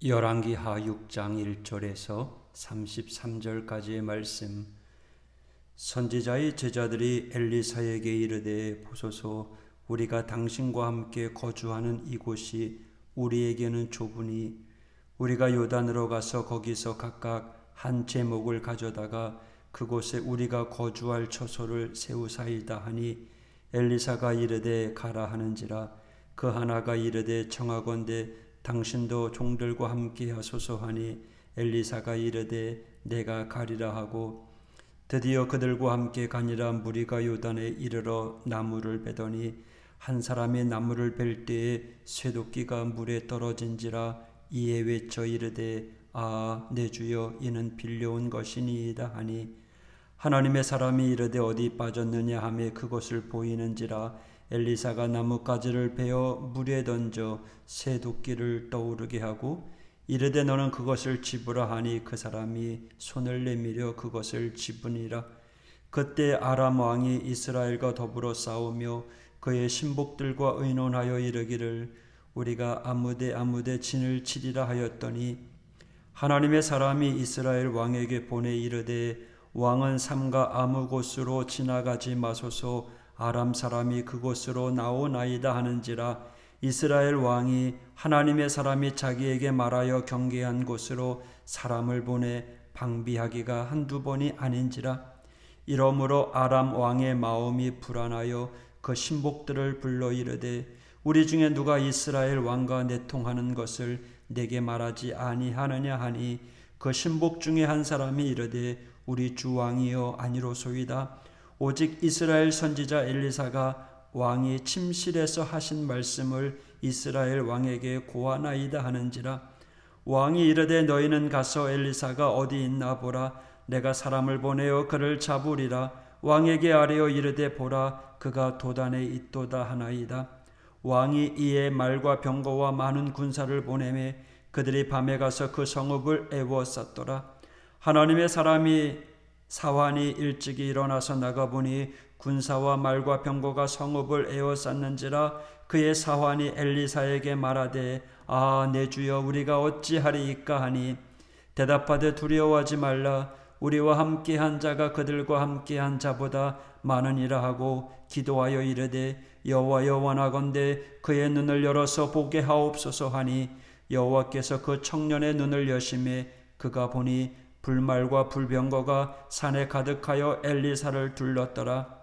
열왕기하 6장 1절에서 33절까지의 말씀. 선지자의 제자들이 엘리사에게 이르되, 보소서, 우리가 당신과 함께 거주하는 이곳이 우리에게는 좁으니 우리가 요단으로 가서 거기서 각각 한 제목을 가져다가 그곳에 우리가 거주할 처소를 세우사이다 하니, 엘리사가 이르되 가라 하는지라. 그 하나가 이르되 청하건대 당신도 종들과 함께 하소서 하니, 엘리사가 이르되 내가 가리라 하고 드디어 그들과 함께 가니라. 무리가 요단에 이르러 나무를 베더니 한 사람이 나무를 벨 때에 쇠도끼가 물에 떨어진지라. 이에 외쳐 이르되 아, 내 주여, 이는 빌려온 것이니이다 하니, 하나님의 사람이 이르되 어디 빠졌느냐 하며 그것을 보이는지라. 엘리사가 나뭇가지를 베어 물에 던져 쇠도끼를 떠오르게 하고 이르되 너는 그것을 집으라 하니, 그 사람이 손을 내밀어 그것을 집으니라. 그때 아람 왕이 이스라엘과 더불어 싸우며 그의 신복들과 의논하여 이르기를 우리가 아무데 진을 치리라 하였더니, 하나님의 사람이 이스라엘 왕에게 보내 이르되 왕은 삼가 아무 곳으로 지나가지 마소서, 아람 사람이 그곳으로 나오나이다 하는지라. 이스라엘 왕이 하나님의 사람이 자기에게 말하여 경계한 곳으로 사람을 보내 방비하기가 한두 번이 아닌지라. 이러므로 아람 왕의 마음이 불안하여 그 신복들을 불러 이르되 우리 중에 누가 이스라엘 왕과 내통하는 것을 내게 말하지 아니하느냐 하니, 그 신복 중에 한 사람이 이르되 우리 주 왕이여 아니로소이다. 오직 이스라엘 선지자 엘리사가 왕이 침실에서 하신 말씀을 이스라엘 왕에게 고하나이다 하는지라. 왕이 이르되 너희는 가서 엘리사가 어디 있나 보라. 내가 사람을 보내어 그를 잡으리라. 왕에게 아뢰어 이르되 보라, 그가 도단에 있도다 하나이다. 왕이 이에 말과 병거와 많은 군사를 보내매 그들이 밤에 가서 그 성읍을 에워쌌더라. 하나님의 사람이 사환이 일찍이 일어나서 나가보니 군사와 말과 병거가 성읍을 에워쌌는지라. 그의 사환이 엘리사에게 말하되 아, 내 주여, 우리가 어찌하리이까 하니, 대답하되 두려워하지 말라. 우리와 함께한 자가 그들과 함께한 자보다 많으니라 하고 기도하여 이르되 여호와여, 원하건대 그의 눈을 열어서 보게 하옵소서 하니, 여호와께서 그 청년의 눈을 여시매 그가 보니 불말과 불병거가 산에 가득하여 엘리사를 둘렀더라.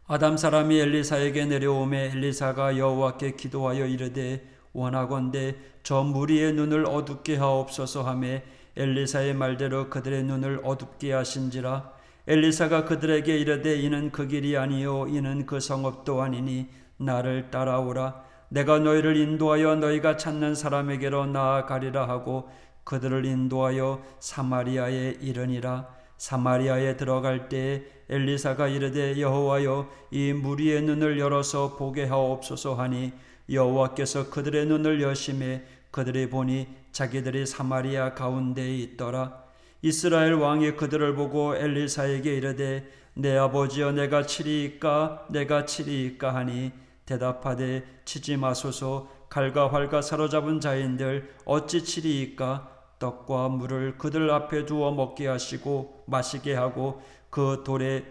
아담 사람이 엘리사에게 내려오매 엘리사가 여호와께 기도하여 이르되 원하건대 저 무리의 눈을 어둡게 하옵소서 하매 엘리사의 말대로 그들의 눈을 어둡게 하신지라. 엘리사가 그들에게 이르되 이는 그 길이 아니요 이는 그 성읍도 아니니 나를 따라오라. 내가 너희를 인도하여 너희가 찾는 사람에게로 나아가리라 하고 그들을 인도하여 사마리아에 이르니라. 사마리아에 들어갈 때에 엘리사가 이르되 여호와여, 이 무리의 눈을 열어서 보게 하옵소서 하니, 여호와께서 그들의 눈을 여시매 그들이 보니 자기들이 사마리아 가운데에 있더라. 이스라엘 왕이 그들을 보고 엘리사에게 이르되 내 아버지여, 내가 치리이까 내가 치리이까 하니, 대답하되 치지 마소서. 칼과 활과 사로잡은 자인들 어찌 치리이까. 떡과 물을 그들 앞에 두어 먹게 하시고 마시게 하고 그 돌의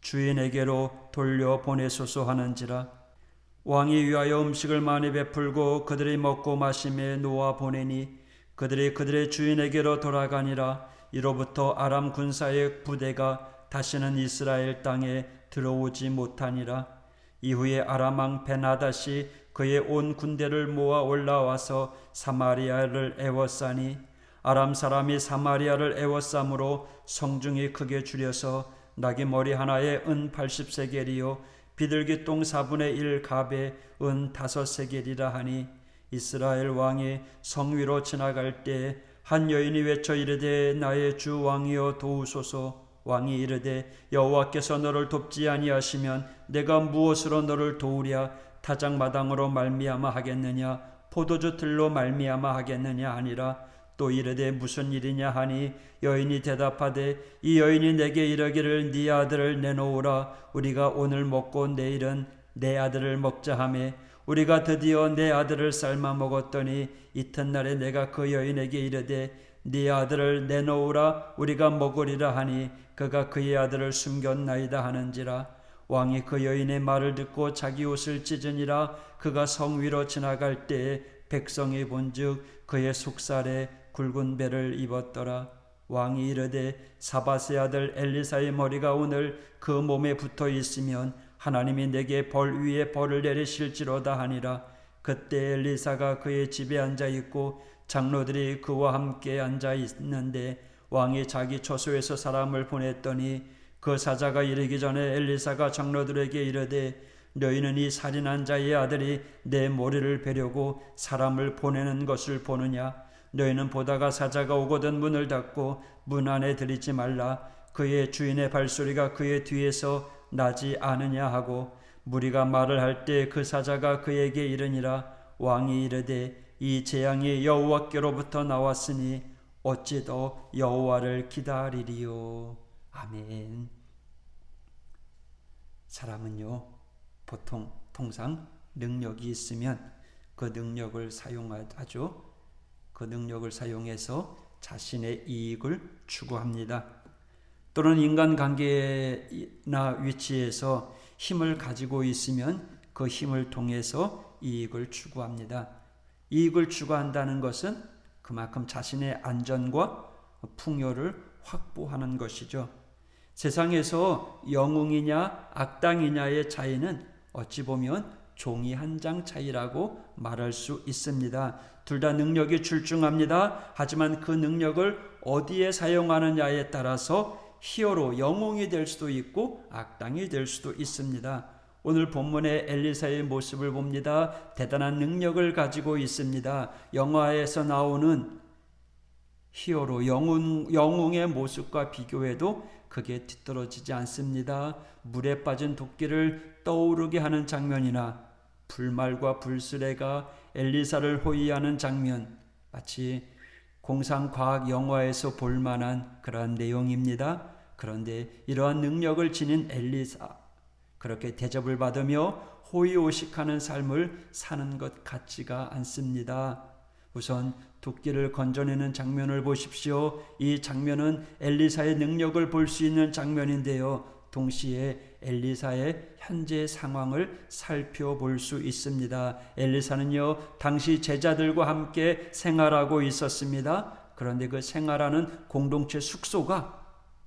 주인에게로 돌려 보내소서 하는지라. 왕이 위하여 음식을 많이 베풀고 그들이 먹고 마심에 놓아 보내니 그들이 그들의 주인에게로 돌아가니라. 이로부터 아람 군사의 부대가 다시는 이스라엘 땅에 들어오지 못하니라. 이후에 아람 왕 베나닷이 그의 온 군대를 모아 올라와서 사마리아를 에워싸니, 아람 사람이 사마리아를 에워싸므로 성중이 크게 줄여서 나귀 머리 하나에 은 80세겔이요 비둘기 똥 4분의 1 갑에 은 5세겔이라 하니, 이스라엘 왕이 성 위로 지나갈 때 한 여인이 외쳐 이르되 나의 주 왕이여 도우소서. 왕이 이르되 여호와께서 너를 돕지 아니하시면 내가 무엇으로 너를 도우랴. 타작마당으로 말미암아 하겠느냐, 포도주 들로 말미암아 하겠느냐 하니라. 또 이르되 무슨 일이냐 하니, 여인이 대답하되 이 여인이 내게 이르기를 네 아들을 내놓으라. 우리가 오늘 먹고 내일은 내 아들을 먹자 하매 우리가 드디어 내 아들을 삶아 먹었더니 이튿날에 내가 그 여인에게 이르되 네 아들을 내놓으라 우리가 먹으리라 하니 그가 그의 아들을 숨겼나이다 하는지라. 왕이 그 여인의 말을 듣고 자기 옷을 찢으니라. 그가 성 위로 지나갈 때에 백성이 본즉 그의 속살에 굵은 배를 입었더라. 왕이 이르되 사밧의 아들 엘리사의 머리가 오늘 그 몸에 붙어 있으면 하나님이 내게 벌 위에 벌을 내리실지로다 하니라. 그때 엘리사가 그의 집에 앉아 있고 장로들이 그와 함께 앉아 있는데 왕이 자기 처소에서 사람을 보냈더니 그 사자가 이르기 전에 엘리사가 장로들에게 이르되 너희는 이 살인한 자의 아들이 내 머리를 베려고 사람을 보내는 것을 보느냐? 너희는 보다가 사자가 오거든 문을 닫고 문 안에 들이지 말라. 그의 주인의 발소리가 그의 뒤에서 나지 않으냐 하고 무리가 말을 할 때 그 사자가 그에게 이르니라. 왕이 이르되 이 재앙이 여호와께로부터 나왔으니 어찌 더 여호와를 기다리리요. 아멘. 사람은요 통상 능력이 있으면 그 능력을 사용하죠. 그 능력을 사용해서 자신의 이익을 추구합니다. 또는 인간관계나 위치에서 힘을 가지고 있으면 그 힘을 통해서 이익을 추구합니다. 이익을 추구한다는 것은 그만큼 자신의 안전과 풍요를 확보하는 것이죠. 세상에서 영웅이냐 악당이냐의 차이는 어찌 보면 종이 한 장 차이라고 말할 수 있습니다. 둘 다 능력이 출중합니다. 하지만 그 능력을 어디에 사용하느냐에 따라서 히어로 영웅이 될 수도 있고 악당이 될 수도 있습니다. 오늘 본문의 엘리사의 모습을 봅니다. 대단한 능력을 가지고 있습니다. 영화에서 나오는 히어로 영웅의 모습과 비교해도 그게 뒤떨어지지 않습니다. 물에 빠진 도끼를 떠오르게 하는 장면이나 불말과 불수레가 엘리사를 호위하는 장면, 마치 공상과학 영화에서 볼만한 그러한 내용입니다. 그런데 이러한 능력을 지닌 엘리사, 그렇게 대접을 받으며 호의호식하는 삶을 사는 것 같지가 않습니다. 우선 도끼를 건져내는 장면을 보십시오. 이 장면은 엘리사의 능력을 볼 수 있는 장면인데요. 동시에 엘리사의 현재 상황을 살펴볼 수 있습니다. 엘리사는요, 당시 제자들과 함께 생활하고 있었습니다. 그런데 그 생활하는 공동체 숙소가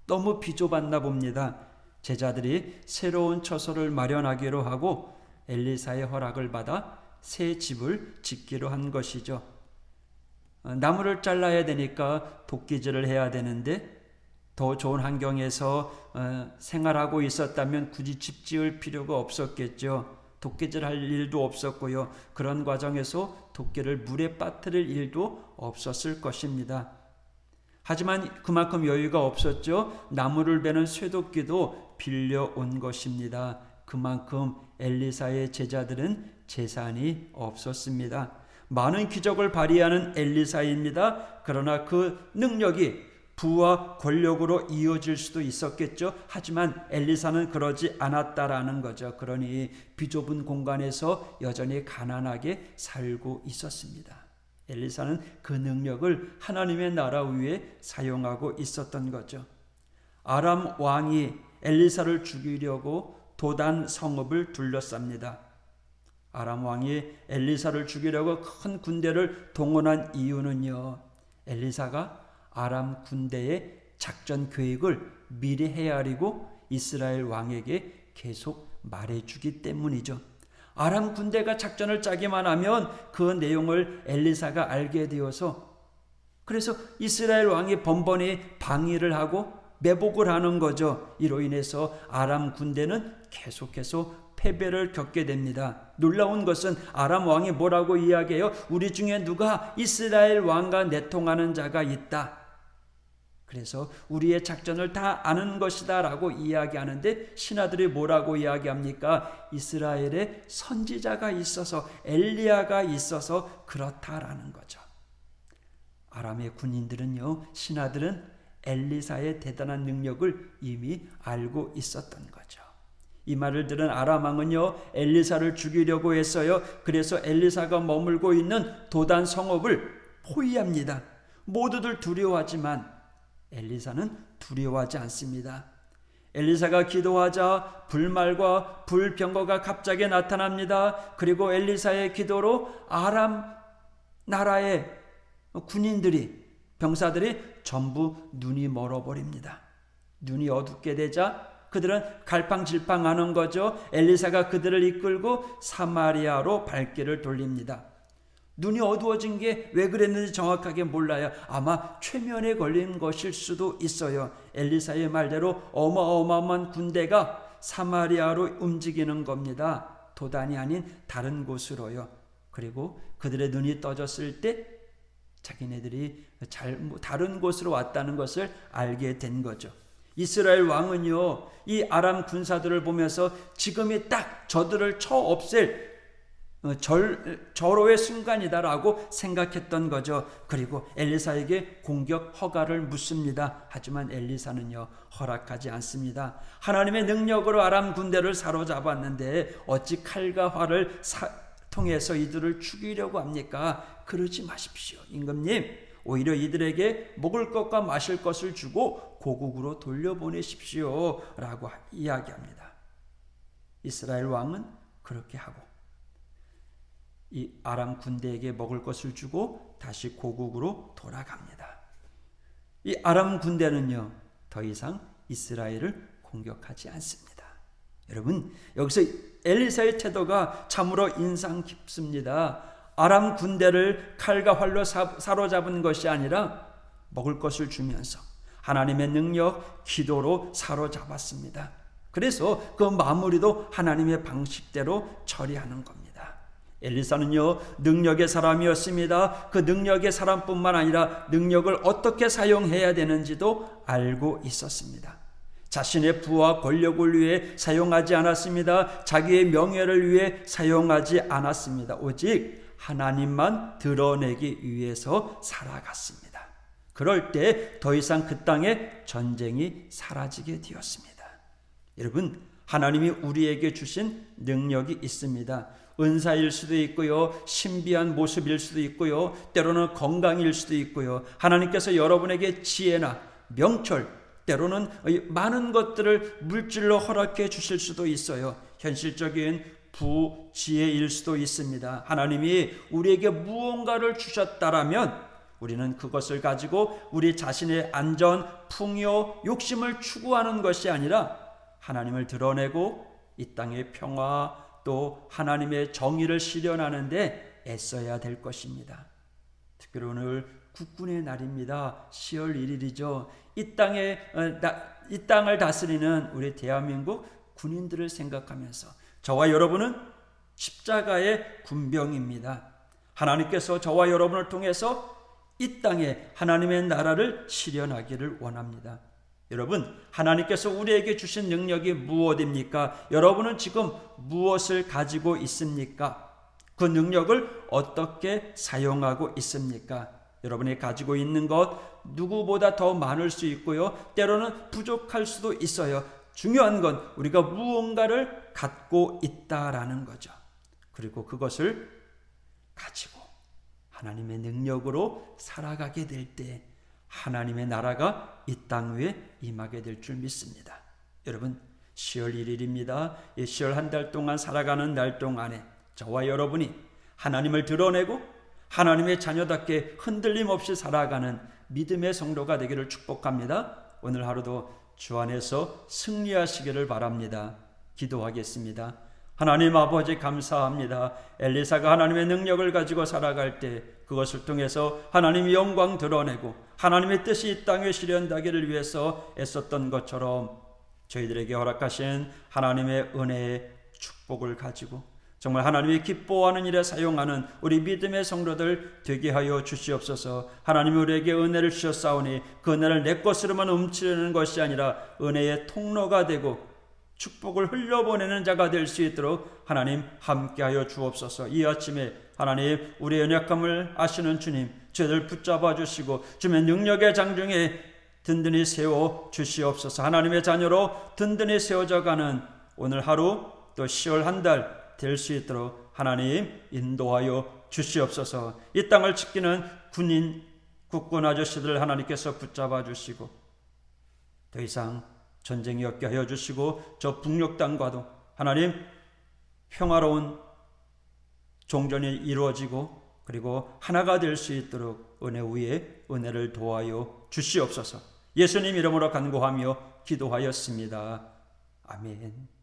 너무 비좁았나 봅니다. 제자들이 새로운 처소를 마련하기로 하고 엘리사의 허락을 받아 새 집을 짓기로 한 것이죠. 나무를 잘라야 되니까 도끼질을 해야 되는데 더 좋은 환경에서 생활하고 있었다면 굳이 집 지을 필요가 없었겠죠. 도끼질할 일도 없었고요. 그런 과정에서 도끼를 물에 빠뜨릴 일도 없었을 것입니다. 하지만 그만큼 여유가 없었죠. 나무를 베는 쇠도끼도 빌려온 것입니다. 그만큼 엘리사의 제자들은 재산이 없었습니다. 많은 기적을 발휘하는 엘리사입니다. 그러나 그 능력이 부와 권력으로 이어질 수도 있었겠죠. 하지만 엘리사는 그러지 않았다라는 거죠. 그러니 비좁은 공간에서 여전히 가난하게 살고 있었습니다. 엘리사는 그 능력을 하나님의 나라 위에 사용하고 있었던 거죠. 아람 왕이 엘리사를 죽이려고 도단 성읍을 둘러쌉니다. 아람 왕이 엘리사를 죽이려고 큰 군대를 동원한 이유는요, 엘리사가 아람 군대의 작전 계획을 미리 헤아리고 이스라엘 왕에게 계속 말해주기 때문이죠. 아람 군대가 작전을 짜기만 하면 그 내용을 엘리사가 알게 되어서, 그래서 이스라엘 왕이 번번이 방위를 하고 매복을 하는 거죠. 이로 인해서 아람 군대는 계속해서 패배를 겪게 됩니다. 놀라운 것은 아람 왕이 뭐라고 이야기해요? 우리 중에 누가 이스라엘 왕과 내통하는 자가 있다. 그래서 우리의 작전을 다 아는 것이다 라고 이야기하는데, 신하들이 뭐라고 이야기합니까? 이스라엘에 선지자가 있어서, 엘리야가 있어서 그렇다라는 거죠. 아람의 군인들은요, 신하들은 엘리사의 대단한 능력을 이미 알고 있었던 거죠. 이 말을 들은 아람 왕은요 엘리사를 죽이려고 했어요. 그래서 엘리사가 머물고 있는 도단 성읍을 포위합니다. 모두들 두려워하지만 엘리사는 두려워하지 않습니다. 엘리사가 기도하자 불말과 불병거가 갑자기 나타납니다. 그리고 엘리사의 기도로 아람 나라의 군인들이, 병사들이 전부 눈이 멀어버립니다. 눈이 어둡게 되자 그들은 갈팡질팡하는 거죠. 엘리사가 그들을 이끌고 사마리아로 발길을 돌립니다. 눈이 어두워진 게 왜 그랬는지 정확하게 몰라요. 아마 최면에 걸린 것일 수도 있어요. 엘리사의 말대로 어마어마한 군대가 사마리아로 움직이는 겁니다. 도단이 아닌 다른 곳으로요. 그리고 그들의 눈이 떠졌을 때 자기네들이 다른 곳으로 왔다는 것을 알게 된 거죠. 이스라엘 왕은요 이 아람 군사들을 보면서 지금이 딱 저들을 쳐 없앨 절호의 순간이다라고 생각했던 거죠. 그리고 엘리사에게 공격 허가를 묻습니다. 하지만 엘리사는요 허락하지 않습니다. 하나님의 능력으로 아람 군대를 사로잡았는데 어찌 칼과 활을 통해서 이들을 죽이려고 합니까? 그러지 마십시오. 임금님, 오히려 이들에게 먹을 것과 마실 것을 주고 고국으로 돌려보내십시오 라고 이야기합니다. 이스라엘 왕은 그렇게 하고 이 아람 군대에게 먹을 것을 주고 다시 고국으로 돌아갑니다. 이 아람 군대는요 더 이상 이스라엘을 공격하지 않습니다. 여러분, 여기서 엘리사의 태도가 참으로 인상 깊습니다. 아람 군대를 칼과 활로 사로잡은 것이 아니라 먹을 것을 주면서 하나님의 능력, 기도로 사로잡았습니다. 그래서 그 마무리도 하나님의 방식대로 처리하는 겁니다. 엘리사는요 능력의 사람이었습니다. 그 능력의 사람뿐만 아니라 능력을 어떻게 사용해야 되는지도 알고 있었습니다. 자신의 부와 권력을 위해 사용하지 않았습니다. 자기의 명예를 위해 사용하지 않았습니다. 오직 하나님만 드러내기 위해서 살아갔습니다. 그럴 때 더 이상 그 땅에 전쟁이 사라지게 되었습니다. 여러분, 하나님이 우리에게 주신 능력이 있습니다. 은사일 수도 있고요, 신비한 모습일 수도 있고요, 때로는 건강일 수도 있고요. 하나님께서 여러분에게 지혜나 명철, 때로는 많은 것들을 물질로 허락해 주실 수도 있어요. 현실적인 부지혜일 수도 있습니다. 하나님이 우리에게 무언가를 주셨다라면 우리는 그것을 가지고 우리 자신의 안전, 풍요, 욕심을 추구하는 것이 아니라 하나님을 드러내고 이 땅의 평화, 또 하나님의 정의를 실현하는데 애써야 될 것입니다. 특별히 오늘 국군의 날입니다. 10월 1일이죠. 이 땅을 다스리는 우리 대한민국 군인들을 생각하면서 저와 여러분은 십자가의 군병입니다. 하나님께서 저와 여러분을 통해서 이 땅에 하나님의 나라를 실현하기를 원합니다. 여러분, 하나님께서 우리에게 주신 능력이 무엇입니까? 여러분은 지금 무엇을 가지고 있습니까? 그 능력을 어떻게 사용하고 있습니까? 여러분이 가지고 있는 것 누구보다 더 많을 수 있고요, 때로는 부족할 수도 있어요. 중요한 건 우리가 무언가를 갖고 있다라는 거죠. 그리고 그것을 가지고 하나님의 능력으로 살아가게 될 때 하나님의 나라가 이 땅 위에 임하게 될 줄 믿습니다. 여러분, 10월 1일입니다. 이 10월 한 달 동안 살아가는 날 동안에 저와 여러분이 하나님을 드러내고 하나님의 자녀답게 흔들림 없이 살아가는 믿음의 성도가 되기를 축복합니다. 오늘 하루도 주 안에서 승리하시기를 바랍니다. 기도하겠습니다. 하나님 아버지, 감사합니다. 엘리사가 하나님의 능력을 가지고 살아갈 때 그것을 통해서 하나님의 영광 드러내고 하나님의 뜻이 이 땅에 실현되기를 위해서 애썼던 것처럼 저희들에게 허락하신 하나님의 은혜의 축복을 가지고 정말 하나님이 기뻐하는 일에 사용하는 우리 믿음의 성도들 되게 하여 주시옵소서. 하나님이 우리에게 은혜를 주셨사오니 그 은혜를 내 것으로만 훔치려는 것이 아니라 은혜의 통로가 되고 축복을 흘려보내는 자가 될 수 있도록 하나님 함께하여 주옵소서. 이 아침에 하나님, 우리의 연약함을 아시는 주님, 저희들 붙잡아 주시고 주의 능력의 장중에 든든히 세워 주시옵소서. 하나님의 자녀로 든든히 세워져가는 오늘 하루 또 10월 한 달 될 수 있도록 하나님 인도하여 주시옵소서. 이 땅을 지키는 국군 아저씨들 하나님께서 붙잡아 주시고 더 이상 전쟁이 없게 하여 주시고 저 북녘 땅과도 하나님 평화로운 종전이 이루어지고 그리고 하나가 될 수 있도록 은혜 위에 은혜를 도하여 주시옵소서. 예수님 이름으로 간구하며 기도하였습니다. 아멘.